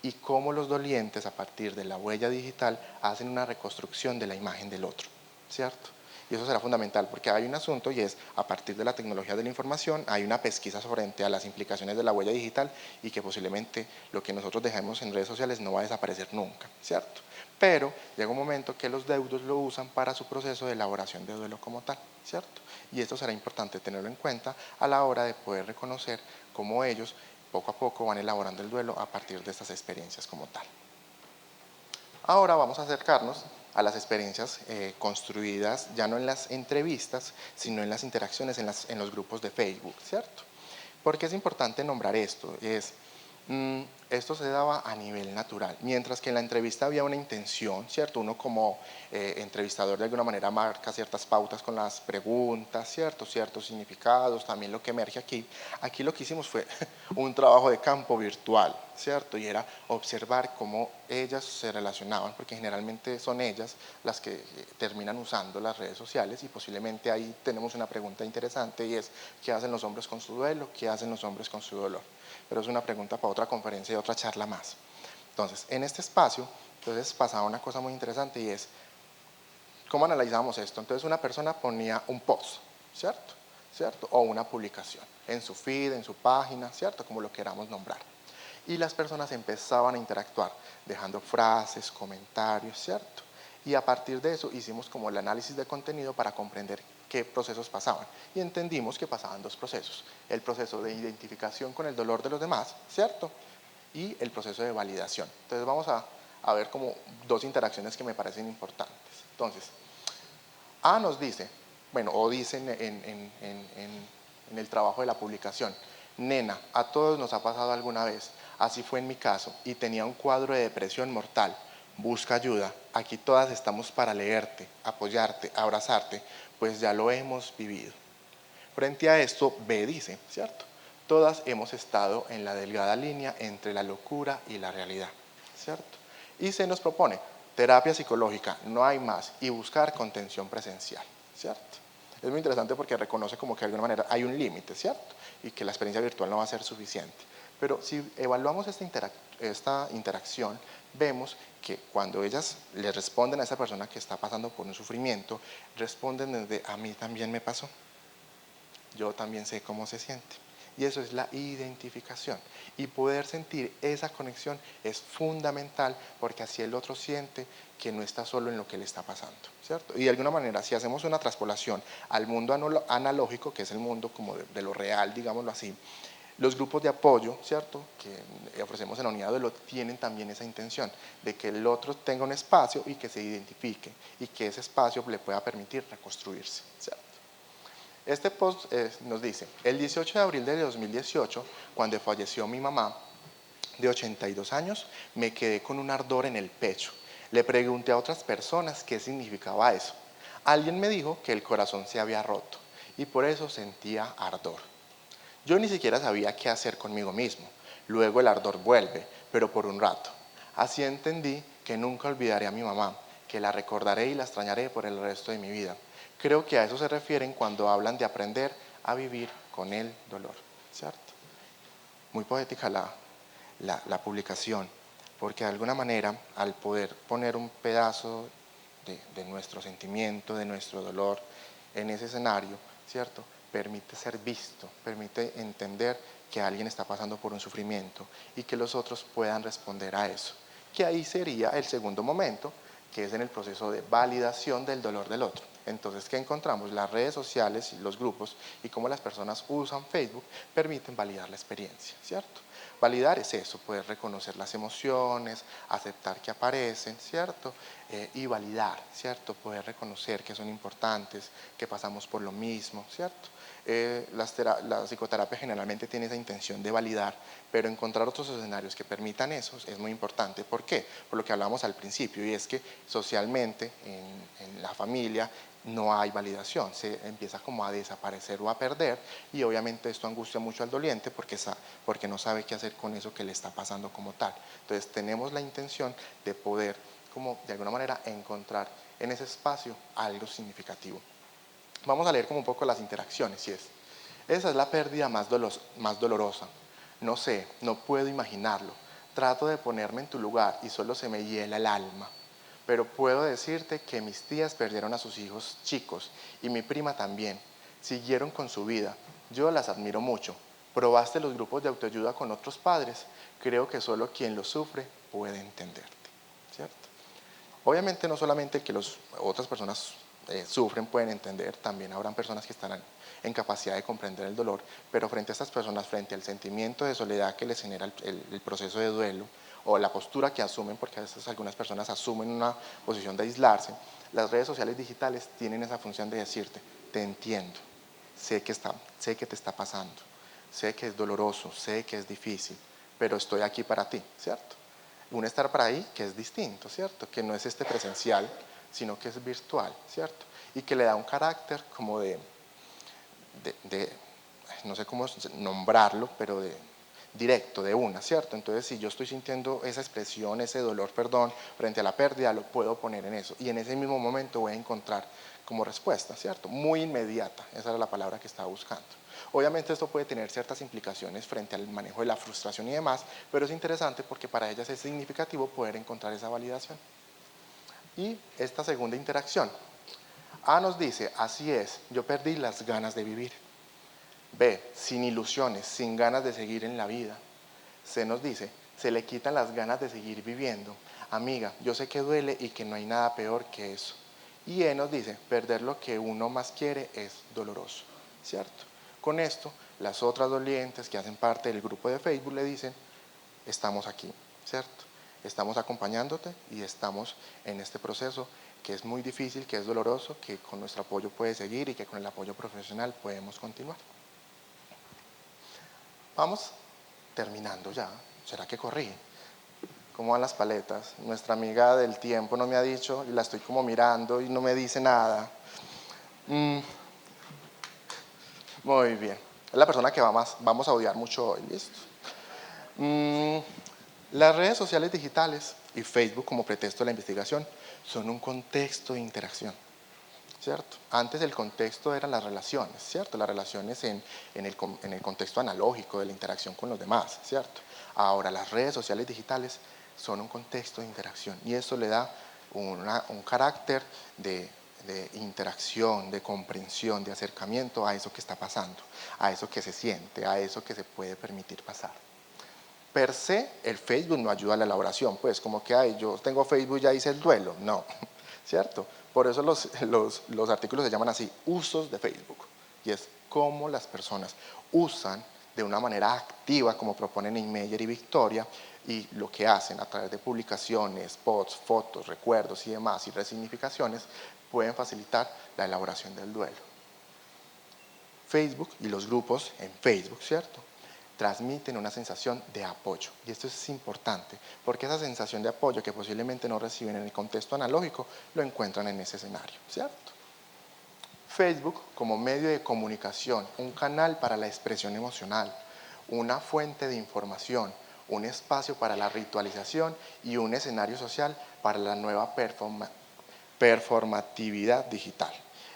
Speaker 2: y cómo los dolientes a partir de la huella digital hacen una reconstrucción de la imagen del otro, ¿cierto? Y eso será fundamental porque hay un asunto y es, a partir de la tecnología de la información, hay una pesquisa frente a las implicaciones de la huella digital y que posiblemente lo que nosotros dejemos en redes sociales no va a desaparecer nunca, ¿cierto? Pero llega un momento que los deudos lo usan para su proceso de elaboración de duelo como tal, ¿cierto? Y esto será importante tenerlo en cuenta a la hora de poder reconocer cómo ellos poco a poco van elaborando el duelo a partir de estas experiencias como tal. Ahora vamos a acercarnos a las experiencias construidas ya no en las entrevistas, sino en las interacciones en los grupos de Facebook, ¿cierto? Porque es importante nombrar esto, esto se daba a nivel natural, mientras que en la entrevista había una intención, ¿cierto? Uno como entrevistador de alguna manera marca ciertas pautas con las preguntas, ¿cierto? Ciertos significados, también lo que emerge aquí. Aquí lo que hicimos fue un trabajo de campo virtual, ¿cierto? Y era observar cómo ellas se relacionaban, porque generalmente son ellas las que terminan usando las redes sociales y posiblemente ahí tenemos una pregunta interesante y es, ¿qué hacen los hombres con su duelo? ¿Qué hacen los hombres con su dolor? Pero es una pregunta para otra conferencia y otra charla más. Entonces, en este espacio, entonces pasaba una cosa muy interesante y es, ¿cómo analizamos esto? Entonces una persona ponía un post, ¿cierto? ¿Cierto? O una publicación en su feed, en su página, ¿cierto? Como lo queramos nombrar. Y las personas empezaban a interactuar, dejando frases, comentarios, ¿cierto? Y a partir de eso hicimos como el análisis de contenido para comprender qué procesos pasaban. Y entendimos que pasaban 2 procesos. El proceso de identificación con el dolor de los demás, ¿cierto? Y el proceso de validación. Entonces vamos a ver como 2 interacciones que me parecen importantes. Entonces, A nos dice, bueno, o dice en el trabajo de la publicación, nena, a todos nos ha pasado alguna vez, así fue en mi caso, y tenía un cuadro de depresión mortal. Busca ayuda, aquí todas estamos para leerte, apoyarte, abrazarte, pues ya lo hemos vivido. Frente a esto, B dice, ¿cierto? Todas hemos estado en la delgada línea entre la locura y la realidad, ¿cierto? Y se nos propone, terapia psicológica, no hay más, y buscar contención presencial, ¿cierto? Es muy interesante porque reconoce como que de alguna manera hay un límite, ¿cierto? Y que la experiencia virtual no va a ser suficiente. Pero si evaluamos esta interacción, vemos que cuando ellas le responden a esa persona que está pasando por un sufrimiento, responden desde a mí también me pasó, yo también sé cómo se siente. Y eso es la identificación. Y poder sentir esa conexión es fundamental porque así el otro siente que no está solo en lo que le está pasando, ¿cierto? Y de alguna manera, si hacemos una transpolación al mundo analógico, que es el mundo como de lo real, digámoslo así, los grupos de apoyo, ¿cierto?, que ofrecemos en la unidad lo tienen también esa intención de que el otro tenga un espacio y que se identifique y que ese espacio le pueda permitir reconstruirse, ¿cierto? Este post nos dice, el 18 de abril de 2018, cuando falleció mi mamá de 82 años, me quedé con un ardor en el pecho. Le pregunté a otras personas qué significaba eso. Alguien me dijo que el corazón se había roto y por eso sentía ardor. Yo ni siquiera sabía qué hacer conmigo mismo. Luego el ardor vuelve, pero por un rato. Así entendí que nunca olvidaré a mi mamá, que la recordaré y la extrañaré por el resto de mi vida. Creo que a eso se refieren cuando hablan de aprender a vivir con el dolor, ¿cierto? Muy poética la publicación, porque de alguna manera, al poder poner un pedazo de nuestro sentimiento, de nuestro dolor en ese escenario, ¿cierto?, permite ser visto, permite entender que alguien está pasando por un sufrimiento y que los otros puedan responder a eso. Que ahí sería el segundo momento, que es en el proceso de validación del dolor del otro. Entonces, ¿qué encontramos? Las redes sociales y los grupos y cómo las personas usan Facebook permiten validar la experiencia, ¿cierto? Validar es eso, poder reconocer las emociones, aceptar que aparecen, ¿cierto? Y validar, ¿cierto? Poder reconocer que son importantes, que pasamos por lo mismo, ¿cierto? La psicoterapia generalmente tiene esa intención de validar, pero encontrar otros escenarios que permitan eso es muy importante. ¿Por qué? Por lo que hablábamos al principio, y es que socialmente, en la familia, no hay validación, se empieza como a desaparecer o a perder, y obviamente esto angustia mucho al doliente porque no sabe qué hacer con eso que le está pasando como tal. Entonces tenemos la intención de poder, como de alguna manera, encontrar en ese espacio algo significativo. Vamos a leer como un poco las interacciones, y esa es la pérdida más dolorosa. No sé, no puedo imaginarlo. Trato de ponerme en tu lugar y solo se me hiela el alma. Pero puedo decirte que mis tías perdieron a sus hijos chicos y mi prima también. Siguieron con su vida. Yo las admiro mucho. ¿Probaste los grupos de autoayuda con otros padres? Creo que solo quien lo sufre puede entenderte, ¿cierto? Obviamente no solamente que las otras personas sufren pueden entender, también habrán personas que estarán en capacidad de comprender el dolor, pero frente a estas personas, frente al sentimiento de soledad que les genera el proceso de duelo o la postura que asumen, porque a veces algunas personas asumen una posición de aislarse, las redes sociales digitales tienen esa función de decirte, te entiendo, sé que te está pasando, sé que es doloroso, sé que es difícil, pero estoy aquí para ti, ¿cierto? Un estar para ahí que es distinto, ¿cierto? Que no es este presencial, sino que es virtual, ¿cierto? Y que le da un carácter como no sé cómo nombrarlo, pero directo, de una, ¿cierto? Entonces, si yo estoy sintiendo esa expresión, ese dolor, perdón, frente a la pérdida, lo puedo poner en eso. Y en ese mismo momento voy a encontrar como respuesta, ¿cierto? Muy inmediata, esa era la palabra que estaba buscando. Obviamente esto puede tener ciertas implicaciones frente al manejo de la frustración y demás, pero es interesante porque para ellas es significativo poder encontrar esa validación. Y esta segunda interacción. A nos dice, así es, yo perdí las ganas de vivir. B, sin ilusiones, sin ganas de seguir en la vida. C nos dice, se le quitan las ganas de seguir viviendo. Amiga, yo sé que duele y que no hay nada peor que eso. Y E nos dice, perder lo que uno más quiere es doloroso, ¿cierto? Con esto, las otras dolientes que hacen parte del grupo de Facebook le dicen, estamos aquí, ¿cierto? Estamos acompañándote y estamos en este proceso que es muy difícil, que es doloroso, que con nuestro apoyo puede seguir y que con el apoyo profesional podemos continuar. Vamos terminando ya. ¿Será que corrí? ¿Cómo van las paletas? Nuestra amiga del tiempo no me ha dicho y la estoy como mirando y no me dice nada. Muy bien. Es la persona que vamos a odiar mucho hoy, ¿listo? Las redes sociales digitales y Facebook como pretexto de la investigación son un contexto de interacción, ¿cierto? Antes el contexto eran las relaciones, ¿cierto? Las relaciones en el contexto analógico de la interacción con los demás, ¿cierto? Ahora las redes sociales digitales son un contexto de interacción y eso le da un carácter de interacción, de comprensión, de acercamiento a eso que está pasando, a eso que se siente, a eso que se puede permitir pasar. Per se, el Facebook no ayuda a la elaboración, pues como que, ay, yo tengo Facebook, ya hice el duelo. No, ¿cierto? Por eso los artículos se llaman así, usos de Facebook. Y es cómo las personas usan de una manera activa, como proponen Inmeyer y Victoria, y lo que hacen a través de publicaciones, posts, fotos, recuerdos y demás, y resignificaciones, pueden facilitar la elaboración del duelo. Facebook y los grupos en Facebook, ¿cierto?, transmiten una sensación de apoyo. Y esto es importante, porque esa sensación de apoyo que posiblemente no reciben en el contexto analógico, lo encuentran en ese escenario, ¿cierto? Facebook como medio de comunicación, un canal para la expresión emocional, una fuente de información, un espacio para la ritualización y un escenario social para la nueva performatividad digital.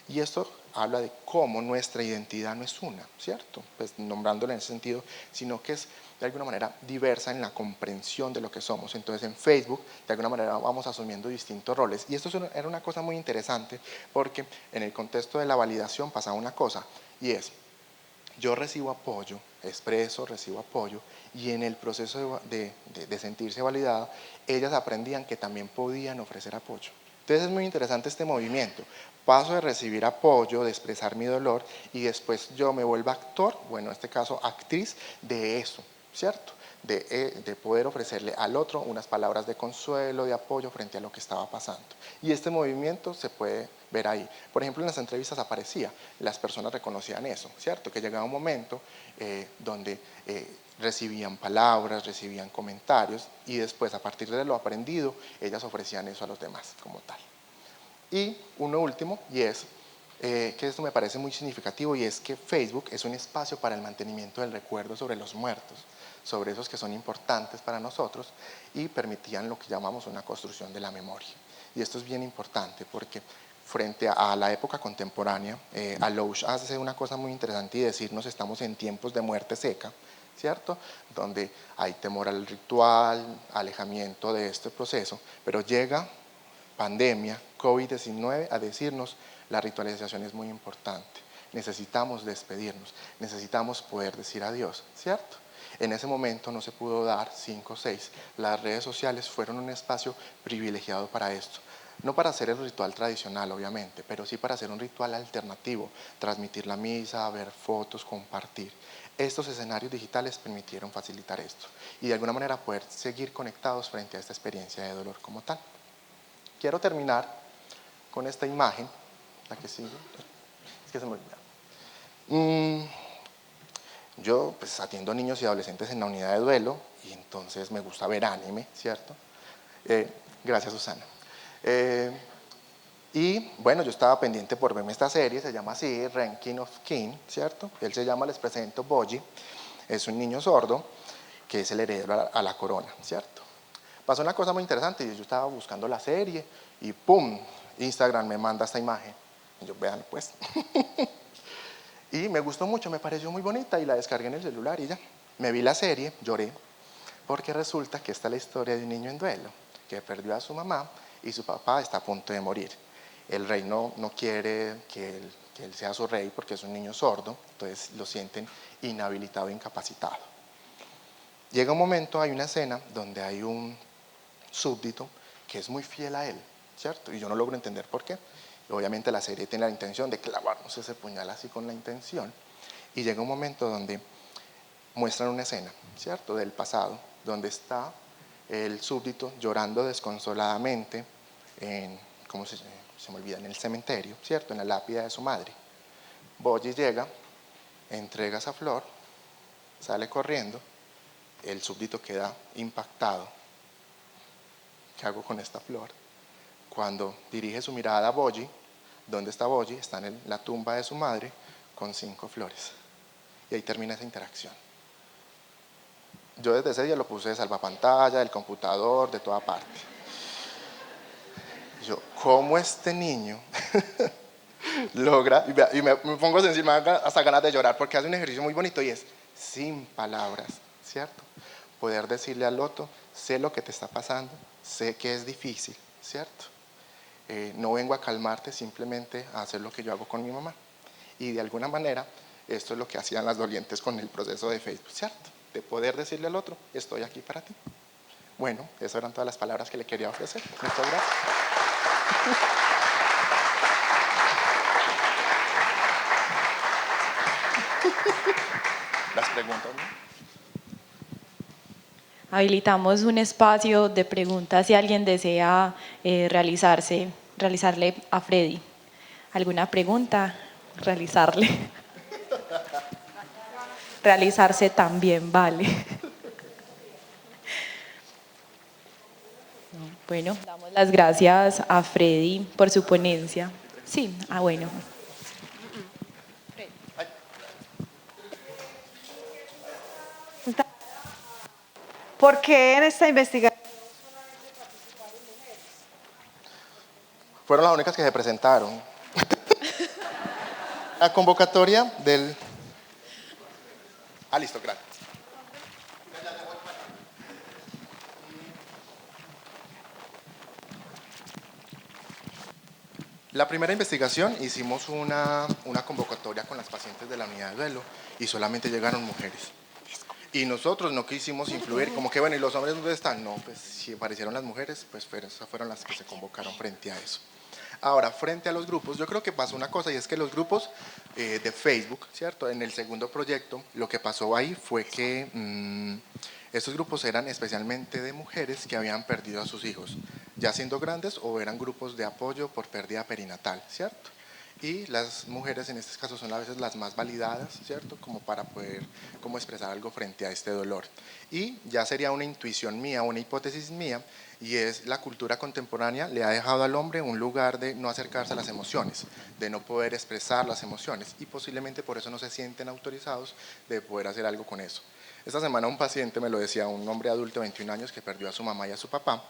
Speaker 2: Y esto habla de cómo nuestra identidad no es una, ¿cierto? Pues nombrándola en ese sentido, sino que es de alguna manera diversa en la comprensión de lo que somos. Entonces en Facebook, de alguna manera vamos asumiendo distintos roles. Y esto era una cosa muy interesante porque en el contexto de la validación pasaba una cosa, y es, yo recibo apoyo, expreso, recibo apoyo, y en el proceso de sentirse validado, ellas aprendían que también podían ofrecer apoyo. Entonces es muy interesante este movimiento. Paso de recibir apoyo, de expresar mi dolor, y después yo me vuelvo actor, bueno, en este caso actriz, de eso, ¿cierto? De poder ofrecerle al otro unas palabras de consuelo, de apoyo frente a lo que estaba pasando. Y este movimiento se puede ver ahí. Por ejemplo, en las entrevistas aparecía, las personas reconocían eso, ¿cierto? Que llegaba un momento donde recibían palabras, recibían comentarios, y después, a partir de lo aprendido, ellas ofrecían eso a los demás como tal. Y uno último, y es que esto me parece muy significativo, y es que Facebook es un espacio para el mantenimiento del recuerdo sobre los muertos, sobre esos que son importantes para nosotros, y permitían lo que llamamos una construcción de la memoria. Y esto es bien importante porque frente a la época contemporánea, Alouche hace una cosa muy interesante y decirnos estamos en tiempos de muerte seca, ¿cierto? Donde hay temor al ritual, alejamiento de este proceso, pero llega pandemia, COVID-19, a decirnos la ritualización es muy importante. Necesitamos despedirnos, necesitamos poder decir adiós, ¿cierto? En ese momento no se pudo dar 5 o 6. Las redes sociales fueron un espacio privilegiado para esto. No para hacer el ritual tradicional, obviamente, pero sí para hacer un ritual alternativo, transmitir la misa, ver fotos, compartir. Estos escenarios digitales permitieron facilitar esto y de alguna manera poder seguir conectados frente a esta experiencia de dolor como tal. Quiero terminar con esta imagen, la que sigue, es que se me olvida. Yo pues atiendo niños y adolescentes en la unidad de duelo y entonces me gusta ver anime, ¿cierto? Gracias, Susana. Y bueno, yo estaba pendiente por verme esta serie, se llama así, Ranking of King, ¿cierto? Él se llama, les presento, Boji, es un niño sordo que es el heredero a la corona, ¿cierto? Pasó una cosa muy interesante, yo estaba buscando la serie y ¡pum! Instagram me manda esta imagen. Y yo, vean pues. Y me gustó mucho, me pareció muy bonita y la descargué en el celular y ya. Me vi la serie, lloré, porque resulta que esta es la historia de un niño en duelo, que perdió a su mamá y su papá está a punto de morir. El rey no quiere que él sea su rey porque es un niño sordo, entonces lo sienten inhabilitado, incapacitado. Llega un momento, hay una escena donde hay un súbdito que es muy fiel a él, ¿cierto? Y yo no logro entender por qué. Obviamente la serie tiene la intención de clavarnos ese puñal así con la intención. Y llega un momento donde muestran una escena, ¿cierto? Del pasado, donde está el súbdito llorando desconsoladamente en, ¿cómo se me olvida? En el cementerio, ¿cierto? En la lápida de su madre. Boji llega, entrega esa flor, sale corriendo, el súbdito queda impactado. ¿Qué hago con esta flor? Cuando dirige su mirada a Boji, ¿dónde está Boji? Está en la tumba de su madre con 5 flores. Y ahí termina esa interacción. Yo desde ese día lo puse de salvapantalla, del computador, de toda parte. Yo, ¿cómo este niño logra? Me pongo sensible, me da hasta ganas de llorar, porque hace un ejercicio muy bonito y es sin palabras, ¿cierto? Poder decirle al otro, sé lo que te está pasando, sé que es difícil, ¿cierto? No vengo a calmarte, simplemente a hacer lo que yo hago con mi mamá. Y de alguna manera, esto es lo que hacían las dolientes con el proceso de Facebook, ¿cierto? De poder decirle al otro, estoy aquí para ti. Bueno, esas eran todas las palabras que le quería ofrecer. Muchas gracias. Las preguntas, ¿no?
Speaker 1: Habilitamos un espacio de preguntas si alguien desea realizarle a Freddy. ¿Alguna pregunta? Realizarle. Realizarse también vale. Bueno, damos las gracias a Freddy por su ponencia. Sí, bueno.
Speaker 3: ¿Por qué en esta investigación?
Speaker 2: Fueron las únicas que se presentaron. La convocatoria del... listo, gracias. La primera investigación hicimos una convocatoria con las pacientes de la unidad de duelo y solamente llegaron mujeres. Y nosotros no quisimos influir, como que bueno, ¿y los hombres dónde están? No, pues si aparecieron las mujeres, pues esas fueron las que se convocaron frente a eso. Ahora, frente a los grupos, yo creo que pasó una cosa y es que los grupos de Facebook, ¿cierto? En el segundo proyecto, lo que pasó ahí fue que estos grupos eran especialmente de mujeres que habían perdido a sus hijos, ya siendo grandes o eran grupos de apoyo por pérdida perinatal, ¿cierto? Y las mujeres en estos casos son a veces las más validadas, ¿cierto? Como para poder expresar algo frente a este dolor. Y ya sería una intuición mía, una hipótesis mía, y es la cultura contemporánea le ha dejado al hombre un lugar de no acercarse a las emociones, de no poder expresar las emociones, y posiblemente por eso no se sienten autorizados de poder hacer algo con eso. Esta semana un paciente me lo decía, un hombre adulto de 21 años que perdió a su mamá y a su papá,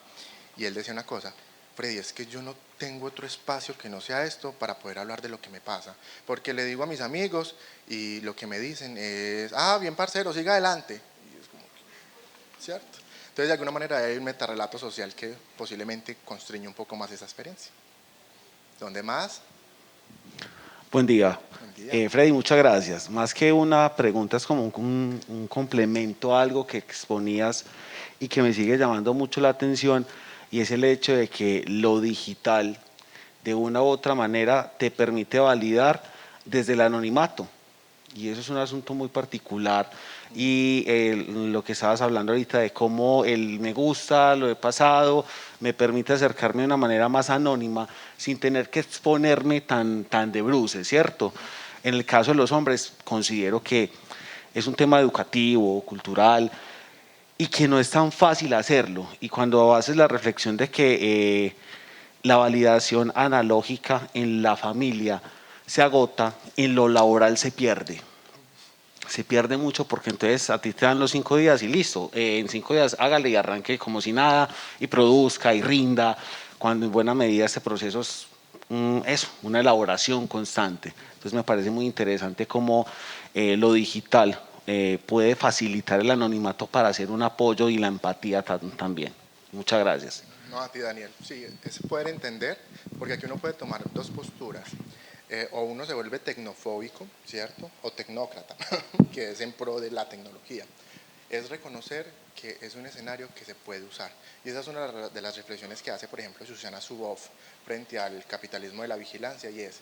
Speaker 2: y él decía una cosa: Freddy, es que yo no tengo otro espacio que no sea esto para poder hablar de lo que me pasa, porque le digo a mis amigos y lo que me dicen es, bien parcero, siga adelante, y es como, ¿cierto? Entonces de alguna manera hay un metarrelato social que posiblemente constriñe un poco más esa experiencia. ¿Dónde más?
Speaker 4: Buen día.
Speaker 2: Buen día.
Speaker 4: Freddy, muchas gracias. Más que una pregunta, es como un complemento a algo que exponías y que me sigue llamando mucho la atención, y es el hecho de que lo digital, de una u otra manera, te permite validar desde el anonimato. Y eso es un asunto muy particular. Y lo que estabas hablando ahorita de cómo el me gusta, lo he pasado, me permite acercarme de una manera más anónima sin tener que exponerme tan de bruces, ¿cierto? En el caso de los hombres, considero que es un tema educativo, cultural, y que no es tan fácil hacerlo. Y cuando haces la reflexión de que la validación analógica en la familia se agota, en lo laboral se pierde. Se pierde mucho porque entonces a ti te dan los 5 días y listo, en 5 días hágale y arranque como si nada y produzca y rinda, cuando en buena medida este proceso es una elaboración constante. Entonces me parece muy interesante cómo lo digital puede facilitar el anonimato para hacer un apoyo y la empatía también. Muchas gracias.
Speaker 2: No, a ti, Daniel. Sí, es poder entender, porque aquí uno puede tomar dos posturas. O uno se vuelve tecnofóbico, ¿cierto? O tecnócrata, que es en pro de la tecnología. Es reconocer que es un escenario que se puede usar. Y esa es una de las reflexiones que hace, por ejemplo, Susana Zuboff frente al capitalismo de la vigilancia, y es: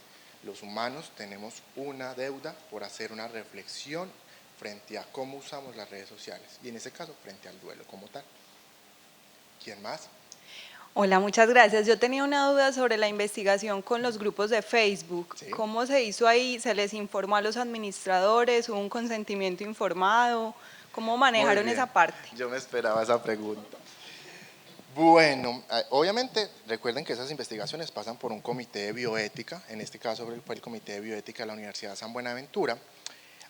Speaker 2: los humanos tenemos una deuda por hacer una reflexión frente a cómo usamos las redes sociales, y en ese caso frente al duelo como tal. ¿Quién más?
Speaker 3: Hola, muchas gracias. Yo tenía una duda sobre la investigación con los grupos de Facebook.
Speaker 2: ¿Sí?
Speaker 3: ¿Cómo se hizo ahí? ¿Se les informó a los administradores? ¿Hubo un consentimiento informado? ¿Cómo manejaron esa parte?
Speaker 2: Yo me esperaba esa pregunta. Bueno, obviamente recuerden que esas investigaciones pasan por un comité de bioética, en este caso fue el comité de bioética de la Universidad de San Buenaventura.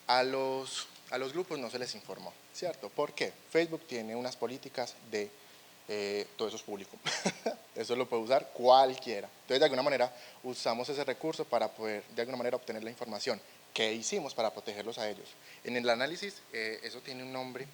Speaker 2: A los a los grupos no se les informó, ¿cierto? ¿Por qué? Facebook tiene unas políticas de todo eso es público, eso lo puede usar cualquiera. Entonces, de alguna manera, usamos ese recurso para poder, de alguna manera, obtener la información. ¿Qué hicimos para protegerlos a ellos? En el análisis, eso tiene un nombre,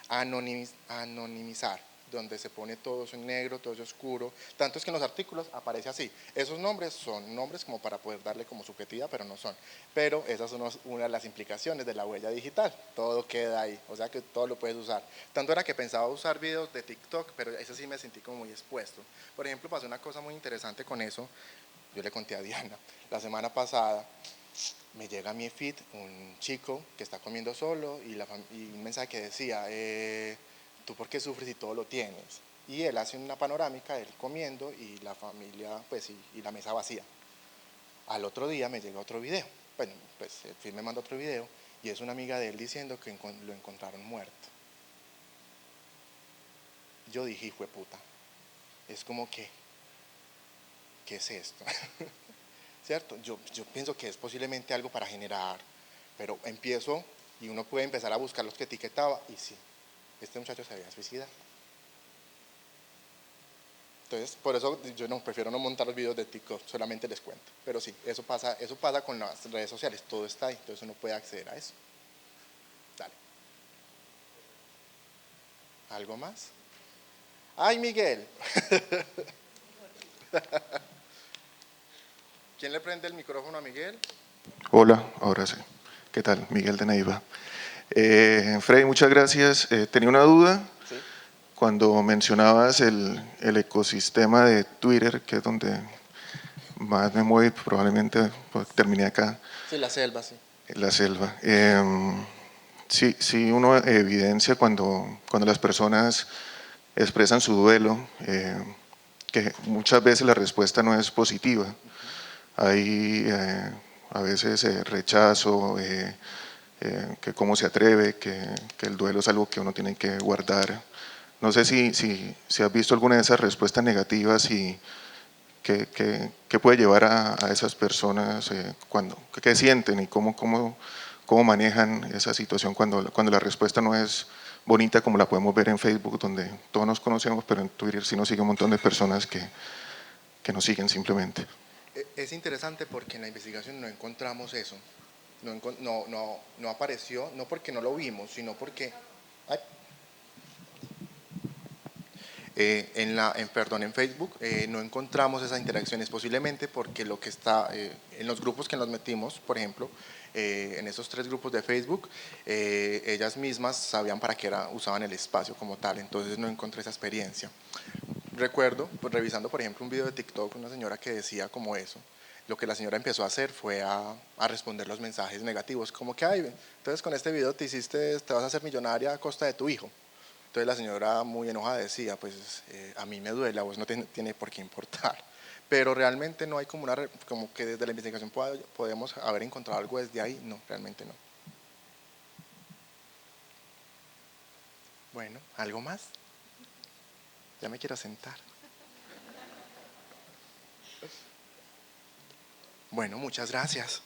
Speaker 2: anonimizar, donde se pone todo eso en negro, todo eso oscuro, tanto es que en los artículos aparece así. Esos nombres son nombres como para poder darle como subjetividad, pero no son. Pero esas son una de las implicaciones de la huella digital, todo queda ahí, o sea que todo lo puedes usar. Tanto era que pensaba usar videos de TikTok, pero eso sí me sentí como muy expuesto. Por ejemplo, pasó una cosa muy interesante con eso, yo le conté a Diana, la semana pasada, me llega a mi feed un chico que está comiendo solo y un mensaje que decía, ¿tú por qué sufres si todo lo tienes? Y él hace una panorámica, él comiendo y la familia, pues, y la mesa vacía. Al otro día me llega otro video, bueno, pues el feed me manda otro video y es una amiga de él diciendo que lo encontraron muerto. Yo dije, hijo de puta, es como que, ¿qué es esto? ¿Cierto? Yo pienso que es posiblemente algo para generar, pero empiezo y uno puede empezar a buscar los que etiquetaba y sí, este muchacho se había suicidado. Entonces, por eso yo prefiero no montar los videos de TikTok, solamente les cuento. Pero sí, eso pasa con las redes sociales, todo está ahí, entonces uno puede acceder a eso. Dale. ¿Algo más? ¡Ay, Miguel! ¿Quién le prende el micrófono a Miguel?
Speaker 5: Hola, ahora sí. ¿Qué tal? Miguel de Neiva. Freddy, muchas gracias. Tenía una duda.
Speaker 2: Sí.
Speaker 5: Cuando mencionabas el ecosistema de Twitter, que es donde más me muevo, probablemente pues, terminé acá,
Speaker 2: Sí, la selva, sí.
Speaker 5: en la selva. Sí, uno evidencia cuando las personas expresan su duelo, que muchas veces la respuesta no es positiva. Hay a veces rechazo, que cómo se atreve, que el duelo es algo que uno tiene que guardar. No sé si has visto alguna de esas respuestas negativas y qué puede llevar a esas personas, qué sienten y cómo manejan esa situación cuando la respuesta no es bonita como la podemos ver en Facebook, donde todos nos conocemos, pero en Twitter sí nos sigue un montón de personas que nos siguen simplemente.
Speaker 2: Es interesante porque en la investigación no encontramos eso. No apareció, no porque no lo vimos, sino porque... Ay, en Facebook no encontramos esas interacciones, posiblemente porque lo que está en los grupos que nos metimos, por ejemplo, en esos 3 grupos de Facebook, ellas mismas sabían para qué usaban el espacio como tal, entonces no encontré esa experiencia. Recuerdo, pues, revisando por ejemplo un video de TikTok, una señora que decía como eso, lo que la señora empezó a hacer fue a responder los mensajes negativos, como que, ay, entonces con este video te vas a hacer millonaria a costa de tu hijo. Entonces la señora muy enojada decía, pues a mí me duele, a vos no tiene por qué importar. Pero realmente no hay como que desde la investigación podemos haber encontrado algo desde ahí, no, realmente no. Bueno, ¿algo más? Ya me quiero sentar. Bueno, muchas gracias.